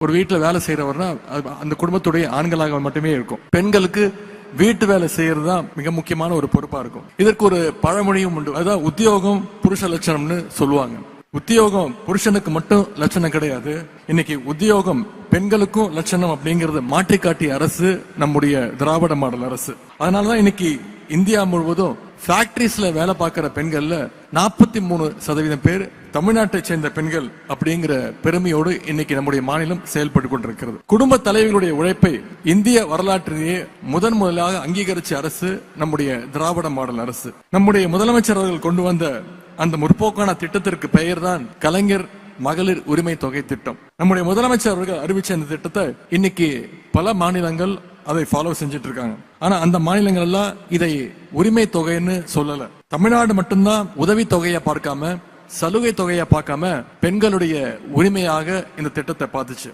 ஒரு வீட்டுல வேலை செய்யறவர்னா அந்த குடும்பத்துடைய ஆண்களாக மட்டுமே இருக்கும். பெண்களுக்கு வீட்டு வேலை செய்யறது தான் மிக முக்கியமான ஒரு பொறுப்பா இருக்கும். இதற்கு ஒரு பழமொழியும் உண்டு. அதான் உத்தியோகம் புருஷ லட்சணம்னு சொல்லுவாங்க. உத்தியோகம் புருஷனுக்கு மட்டும் லட்சணம் கிடையாது. இன்னைக்கு உத்தியோகம் பெண்களுக்கும் லட்சணம் அப்படிங்கறது மாற்றி காட்டிய அரசு நம்முடைய திராவிட மாடல் அரசு. அதனாலதான் இன்னைக்கு இந்தியா முழுவதும் ஃபேக்டரிஸ்ல வேலை பார்க்கிற பெண்கள்ல 43% பேர் தமிழ்நாட்டை சேர்ந்த பெண்கள் அப்படிங்கிற பெருமையோடு இன்னைக்கு நம்முடைய மாநிலம் செயல்பட்டு கொண்டிருக்கிறது. குடும்ப தலைவிகளுடைய உழைப்பை இந்திய வரலாற்றிலேயே முதலாக அங்கீகரிச்ச அரசு நம்முடைய திராவிட மாடல் அரசு. நம்முடைய முதலமைச்சர் அவர்கள் கொண்டு வந்த அந்த முற்போக்கான திட்டத்திற்கு பெயர் தான் கலைஞர் மகளிர் உரிமை தொகை திட்டம். நம்முடைய முதலமைச்சர் அவர்கள் அறிவிச்ச இந்த திட்டத்தை இன்னைக்கு பல மாநிலங்கள் அதை ஃபாலோ செஞ்சுட்டு இருக்காங்க. ஆனா அந்த மாநிலங்கள் எல்லாம் இதை உரிமை தொகைன்னு சொல்லல. தமிழ்நாடு மட்டும்தான் உதவி தொகையை பார்க்காம, சலுகை தொகையை பார்க்காம பெண்களுடைய உரிமையாக இந்த திட்டத்தை பார்த்துச்சு.